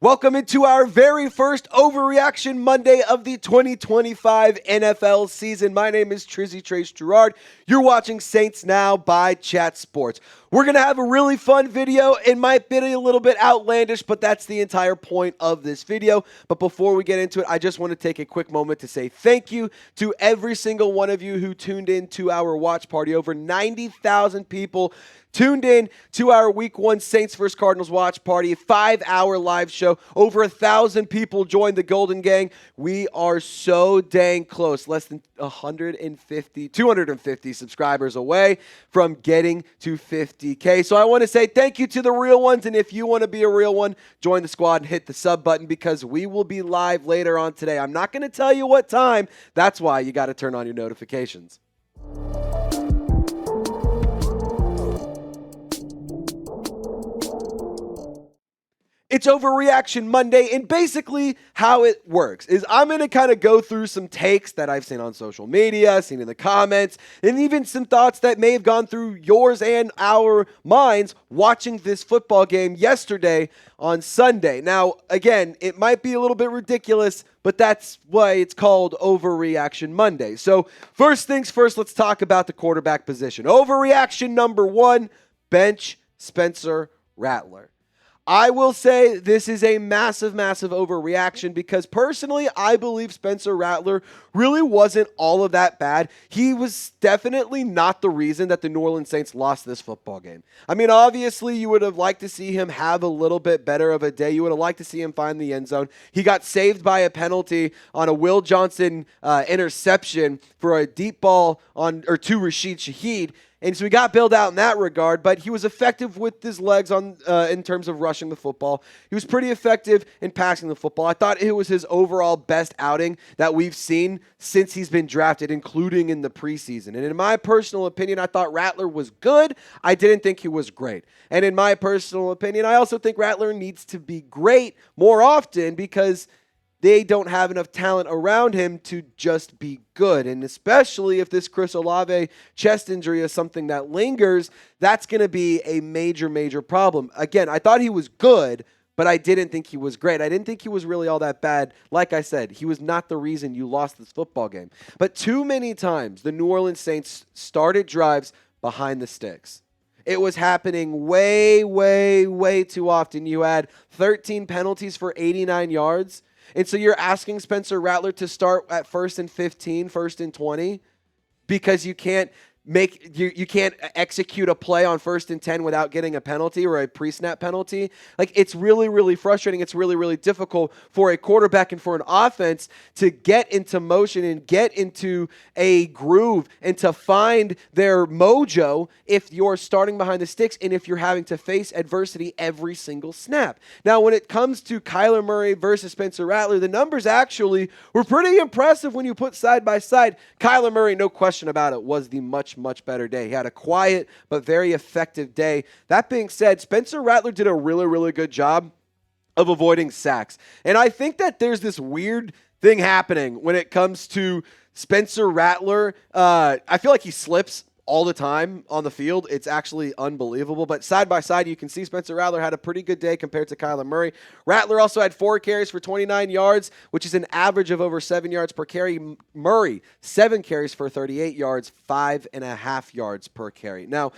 Welcome into our very first Overreaction Monday of the 2025 NFL season. My name is Trizzzy Trace Girouard. You're watching Saints Now by Chat Sports. We're going to have a really fun video. It might be a little bit outlandish, but that's the entire point of this video. But before we get into it, I just want to take a quick moment to say thank you to every single one of you who tuned in to our watch party. Over 90,000 people tuned in to our Week 1 Saints vs. Cardinals watch party, a 5-hour live show. Over 1,000 people joined the Golden Gang. We are so dang close, less than 250 subscribers away from getting to 50K. So I want to say thank you to the real ones, and if you want to be a real one, join the squad and hit the sub button because we will be live later on today. I'm not going to tell you what time. That's why you got to turn on your notifications. It's Overreaction Monday, and basically how it works is I'm going to kind of go through some takes that I've seen on social media, seen in the comments, and even some thoughts that may have gone through yours and our minds watching this football game yesterday on Sunday. Now, again, it might be a little bit ridiculous, but that's why it's called Overreaction Monday. So first things first, let's talk about the quarterback position. Overreaction number 1, bench Spencer Rattler. I will say this is a massive, massive overreaction because personally, I believe Spencer Rattler really wasn't all of that bad. He was definitely not the reason that the New Orleans Saints lost this football game. I mean, obviously, you would have liked to see him have a little bit better of a day. You would have liked to see him find the end zone. He got saved by a penalty on a Will Johnson interception for a deep ball to Rashid Shaheed. And so he got bailed out in that regard, but he was effective with his legs in terms of rushing the football. He was pretty effective in passing the football. I thought it was his overall best outing that we've seen since he's been drafted, including in the preseason. And in my personal opinion, I thought Rattler was good. I didn't think he was great. And in my personal opinion, I also think Rattler needs to be great more often because they don't have enough talent around him to just be good. And especially if this Chris Olave chest injury is something that lingers, that's going to be a major, major problem. Again, I thought he was good, but I didn't think he was great. I didn't think he was really all that bad. Like I said, he was not the reason you lost this football game. But too many times, the New Orleans Saints started drives behind the sticks. It was happening way, way, way too often. You had 13 penalties for 89 yards. And so you're asking Spencer Rattler to start at 1st and 15, 1st and 20, because you can't you can't execute a play on 1st and 10 without getting a penalty or a pre-snap penalty. Like, it's really, really frustrating. It's really, really difficult for a quarterback and for an offense to get into motion and get into a groove and to find their mojo if you're starting behind the sticks and if you're having to face adversity every single snap. Now, when it comes to Kyler Murray versus Spencer Rattler, the numbers actually were pretty impressive when you put side by side. Kyler Murray, no question about it, was the much better day. He had a quiet but very effective day. That being said, Spencer Rattler did a really, really good job of avoiding sacks. And I think that there's this weird thing happening when it comes to Spencer Rattler. I feel like he slips all the time on the field. It's actually unbelievable. But side by side, you can see Spencer Rattler had a pretty good day compared to Kyler Murray. Rattler also had 4 carries for 29 yards, which is an average of over 7 yards per carry. Murray, 7 carries for 38 yards, 5.5 yards per carry. Now,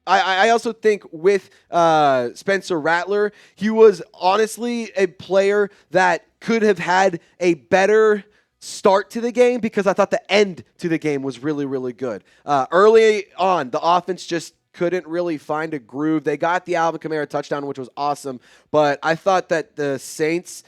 I also think with Spencer Rattler, he was honestly a player that could have had a better start to the game because I thought the end to the game was really, really good. Early on, the offense just couldn't really find a groove. They got the Alvin Kamara touchdown, which was awesome, but I thought that the Saints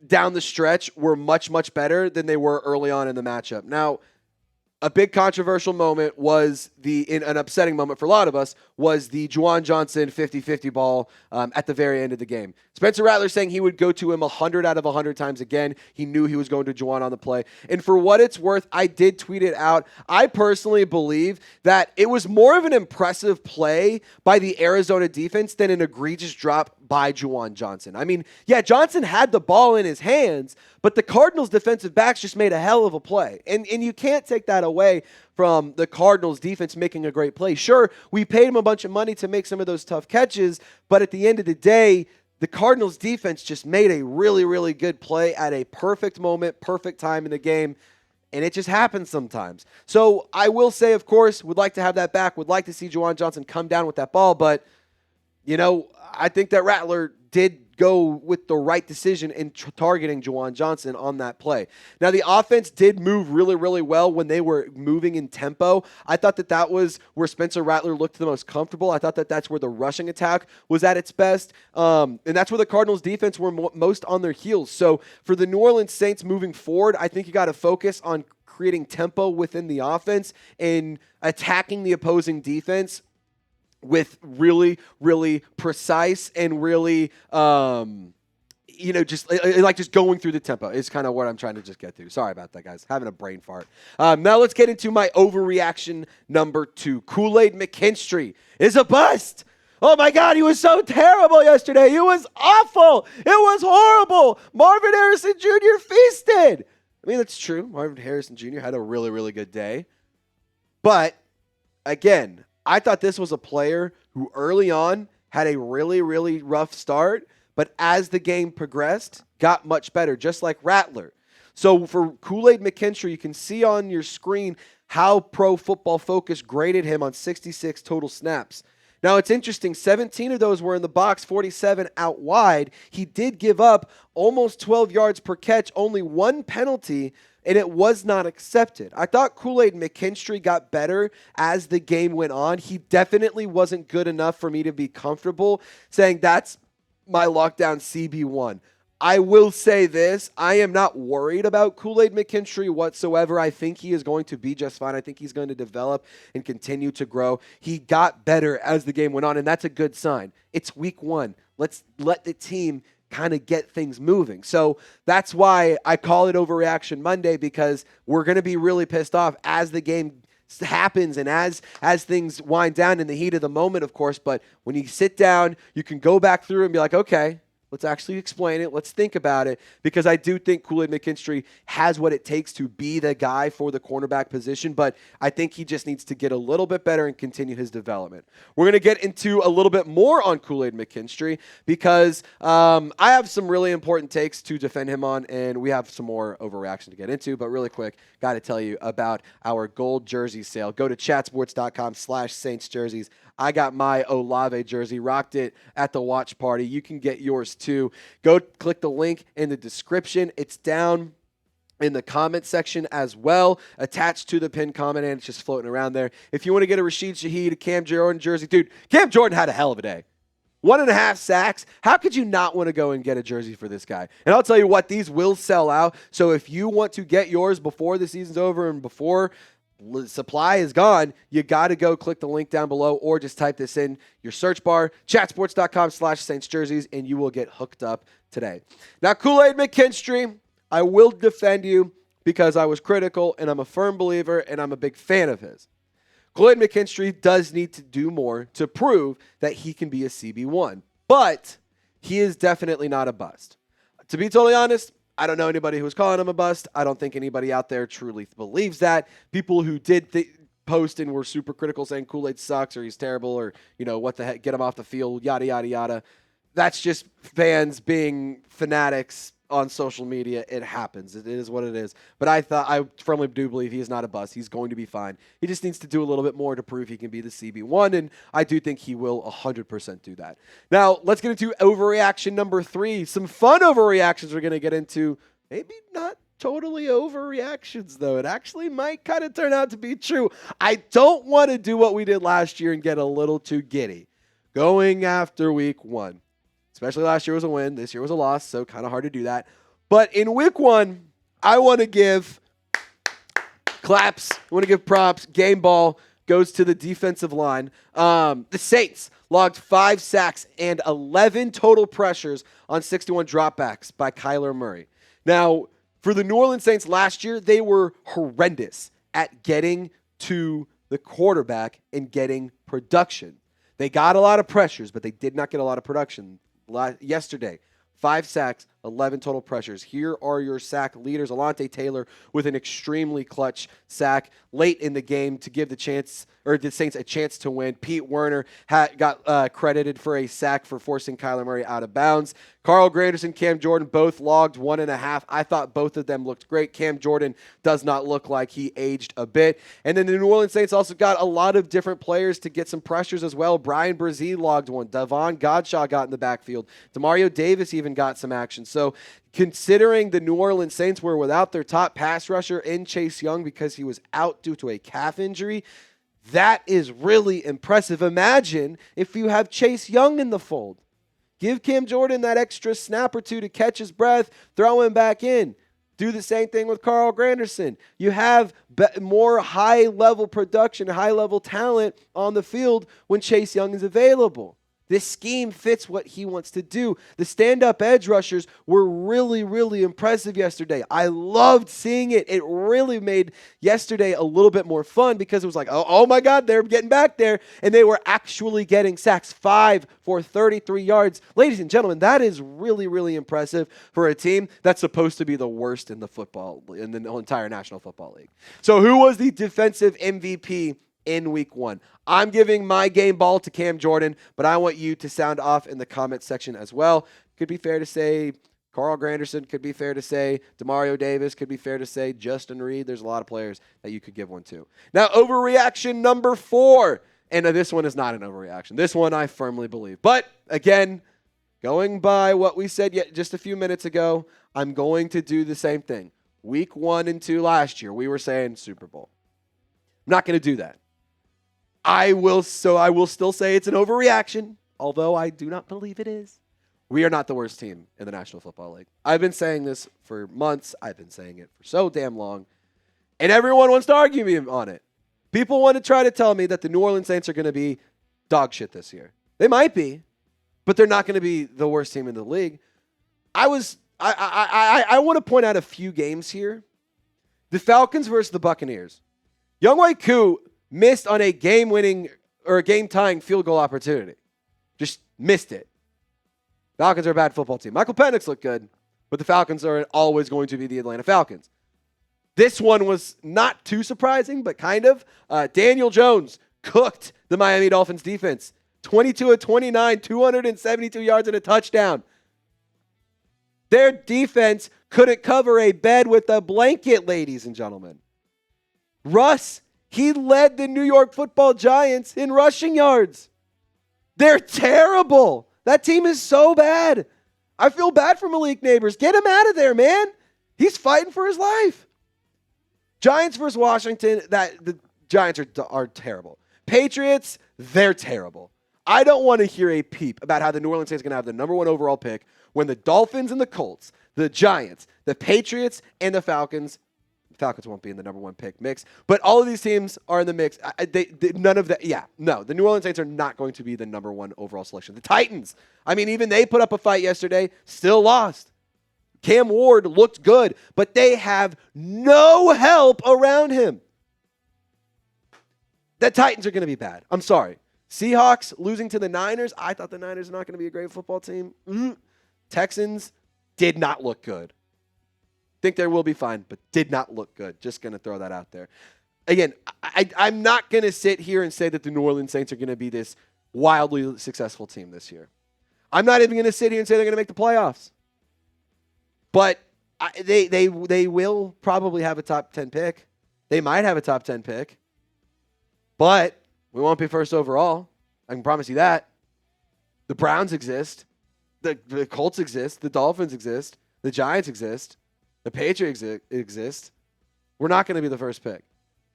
down the stretch were much, much better than they were early on in the matchup. Now, a big controversial moment was an upsetting moment for a lot of us was the Juwan Johnson 50-50 ball at the very end of the game. Spencer Rattler saying he would go to him 100 out of 100 times again. He knew he was going to Juwan on the play. And for what it's worth, I did tweet it out. I personally believe that it was more of an impressive play by the Arizona defense than an egregious drop by Juwan Johnson. I mean, yeah, Johnson had the ball in his hands, but the Cardinals defensive backs just made a hell of a play. And you can't take that away from the Cardinals defense making a great play. Sure, we paid him a bunch of money to make some of those tough catches, but at the end of the day, the Cardinals defense just made a really, really good play at a perfect moment, perfect time in the game. And it just happens sometimes. So I will say, of course, would like to have that back. Would like to see Juwan Johnson come down with that ball. But, I think that Rattler did go with the right decision in targeting Juwan Johnson on that play. Now, the offense did move really, really well when they were moving in tempo. I thought that was where Spencer Rattler looked the most comfortable. I thought that that's where the rushing attack was at its best. And that's where the Cardinals defense were most on their heels. So for the New Orleans Saints moving forward, I think you got to focus on creating tempo within the offense and attacking the opposing defense with really, really precise and really, just going through the tempo is kind of what I'm trying to just get to. Sorry about that, guys. Having a brain fart. Now let's get into my overreaction number 2. Kool-Aid McKinstry is a bust. Oh, my God, he was so terrible yesterday. It was awful. It was horrible. Marvin Harrison Jr. feasted. I mean, that's true. Marvin Harrison Jr. had a really, really good day. But, again, I thought this was a player who early on had a really, really rough start, but as the game progressed, got much better, just like Rattler. So for Kool-Aid McKinstry, you can see on your screen how Pro Football Focus graded him on 66 total snaps. Now, it's interesting. 17 of those were in the box, 47 out wide. He did give up almost 12 yards per catch, only one penalty, and it was not accepted. I thought Kool-Aid McKinstry got better as the game went on. He definitely wasn't good enough for me to be comfortable saying that's my lockdown CB1. I will say this. I am not worried about Kool-Aid McKinstry whatsoever. I think he is going to be just fine. I think he's going to develop and continue to grow. He got better as the game went on, and that's a good sign. It's week 1. Let's let the team kind of get things moving. So that's why I call it Overreaction Monday, because we're going to be really pissed off as the game happens and as things wind down in the heat of the moment, of course. But when you sit down, you can go back through and be like, okay, let's actually explain it. Let's think about it, because I do think Kool-Aid McKinstry has what it takes to be the guy for the cornerback position, but I think he just needs to get a little bit better and continue his development. We're going to get into a little bit more on Kool-Aid McKinstry because I have some really important takes to defend him on, and we have some more overreaction to get into, but really quick, got to tell you about our gold jersey sale. Go to chatsports.com/Saints jerseys. I got my Olave jersey, rocked it at the watch party. You can get yours too. Go click the link in the description. It's down in the comment section as well, attached to the pinned comment, and it's just floating around there. If you want to get a Rashid Shaheed, a Cam Jordan jersey, dude, Cam Jordan had a hell of a day. 1.5 sacks. How could you not want to go and get a jersey for this guy? And I'll tell you what, these will sell out. So if you want to get yours before the season's over and before supply is gone, you got to go click the link down below or just type this in your search bar, chatsports.com/Saints jerseys, and you will get hooked up today. Now, Kool-Aid McKinstry, I will defend you because I was critical, and I'm a firm believer, and I'm a big fan of his. Kool-Aid McKinstry does need to do more to prove that he can be a CB1, but he is definitely not a bust. To be totally honest, I don't know anybody who's calling him a bust. I don't think anybody out there truly believes that. People who did post and were super critical saying Kool-Aid sucks or he's terrible or, what the heck, get him off the field, yada, yada, yada. That's just fans being fanatics on social media. It happens. It is what it is. But I firmly do believe he is not a bust. He's going to be fine. He just needs to do a little bit more to prove he can be the CB1, and I do think he will 100% do that. Now, let's get into overreaction number 3. Some fun overreactions we're going to get into. Maybe not totally overreactions, though. It actually might kind of turn out to be true. I don't want to do what we did last year and get a little too giddy going after week 1. Especially last year was a win. This year was a loss, so kind of hard to do that. But in week 1, I want to give claps. I want to give props. Game ball goes to the defensive line. The Saints logged 5 sacks and 11 total pressures on 61 dropbacks by Kyler Murray. Now, for the New Orleans Saints last year, they were horrendous at getting to the quarterback and getting production. They got a lot of pressures, but they did not get a lot of production. Yesterday, 5 sacks, 11 total pressures. Here are your sack leaders. Alontae Taylor with an extremely clutch sack late in the game to give the Saints a chance to win. Pete Werner got credited for a sack for forcing Kyler Murray out of bounds. Carl Granderson, Cam Jordan both logged 1.5. I thought both of them looked great. Cam Jordan does not look like he aged a bit. And then the New Orleans Saints also got a lot of different players to get some pressures as well. Brian Brzee logged one. Davon Godchaux got in the backfield. Demario Davis even got some action. So considering the New Orleans Saints were without their top pass rusher in Chase Young because he was out due to a calf injury, that is really impressive. Imagine if you have Chase Young in the fold. Give Cam Jordan that extra snap or two to catch his breath, throw him back in. Do the same thing with Carl Granderson. You have more high-level production, high-level talent on the field when Chase Young is available. This scheme fits what he wants to do. The stand-up edge rushers were really, really impressive yesterday. I loved seeing it. It really made yesterday a little bit more fun because it was like, oh my God, they're getting back there. And they were actually getting sacks, 5 for 33 yards. Ladies and gentlemen, that is really, really impressive for a team that's supposed to be the worst in the entire National Football League. So who was the defensive MVP in week 1? I'm giving my game ball to Cam Jordan, but I want you to sound off in the comment section as well. Could be fair to say Carl Granderson, could be fair to say Demario Davis, could be fair to say Justin Reed. There's a lot of players that you could give one to. Now, overreaction number 4. And this one is not an overreaction. This one I firmly believe. But again, going by what we said just a few minutes ago, I'm going to do the same thing. Week 1 and 2 last year, we were saying Super Bowl. I'm not going to do that. I will still say it's an overreaction, although I do not believe it is. We are not the worst team in the National Football League. I've been saying this for months. I've been saying it for so damn long. And everyone wants to argue me on it. People want to try to tell me that the New Orleans Saints are going to be dog shit this year. They might be, but they're not going to be the worst team in the league. I want to point out a few games here. The Falcons versus the Buccaneers. Younghoe Koo missed on a game-winning or a game-tying field goal opportunity. Just missed it. Falcons are a bad football team. Michael Penix looked good, but the Falcons are always going to be the Atlanta Falcons. This one was not too surprising, but kind of. Daniel Jones cooked the Miami Dolphins defense. 22 of 29, 272 yards and a touchdown. Their defense couldn't cover a bed with a blanket, ladies and gentlemen. Russ, he led the New York Football Giants in rushing yards. They're terrible. That team is so bad. I feel bad for Malik Neighbors. Get him out of there, man. He's fighting for his life. Giants versus Washington, the Giants are terrible. Patriots, they're terrible. I don't want to hear a peep about how the New Orleans Saints are going to have the number 1 overall pick when the Dolphins and the Colts, the Giants, the Patriots, and the Falcons won't be in the number 1 pick mix, but all of these teams are in the mix. None of that. Yeah, no, the New Orleans Saints are not going to be the number 1 overall selection. The Titans, I mean, even they put up a fight yesterday, still lost. Cam Ward looked good, but they have no help around him. The Titans are going to be bad. I'm sorry. Seahawks losing to the Niners. I thought the Niners are not going to be a great football team. Texans did not look good. Think they will be fine, but did not look good. Just going to throw that out there. Again, I'm not going to sit here and say that the New Orleans Saints are going to be this wildly successful team this year. I'm not even going to sit here and say they're going to make the playoffs. But they will probably have a top 10 pick. They might have a top 10 pick. But we won't be first overall. I can promise you that. The Browns exist. The Colts exist. The Dolphins exist. The Giants exist. The Patriots exist. We're not going to be the first pick.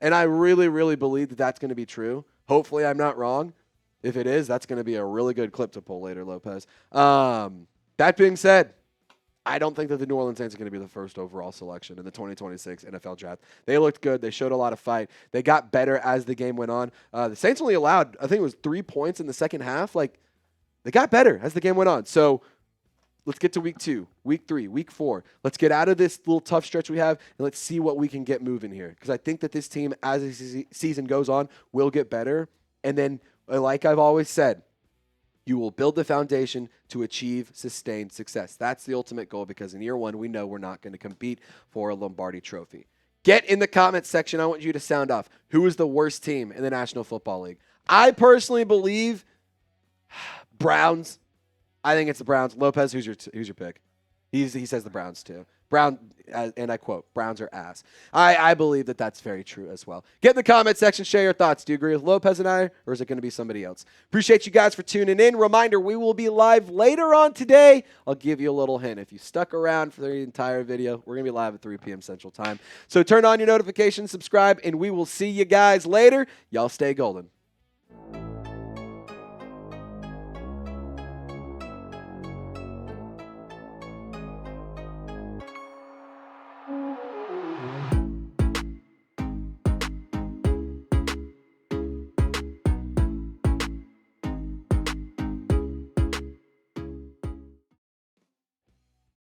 And I really, really believe that that's going to be true. Hopefully I'm not wrong. If it is, that's going to be a really good clip to pull later, Lopez. That being said, I don't think that the New Orleans Saints are going to be the first overall selection in the 2026 NFL Draft. They looked good. They showed a lot of fight. They got better as the game went on. The Saints only allowed, I think it was 3 points in the second half. They got better as the game went on. So let's get to week 2, week 3, week 4. Let's get out of this little tough stretch we have, and let's see what we can get moving here. Because I think that this team, as the season goes on, will get better. And then, like I've always said, you will build the foundation to achieve sustained success. That's the ultimate goal, because in year one, we know we're not going to compete for a Lombardi trophy. Get in the comments section. I want you to sound off. Who is the worst team in the National Football League? I personally believe Browns. I think it's the Browns. Lopez, who's your pick? He says the Browns too. And I quote, Browns are ass. I believe that that's very true as well. Get in the comment section, share your thoughts. Do you agree with Lopez and I, or is it going to be somebody else? Appreciate you guys for tuning in. Reminder, we will be live later on today. I'll give you a little hint. If you stuck around for the entire video, we're going to be live at 3 p.m. Central Time. So turn on your notifications, subscribe, and we will see you guys later. Y'all stay golden.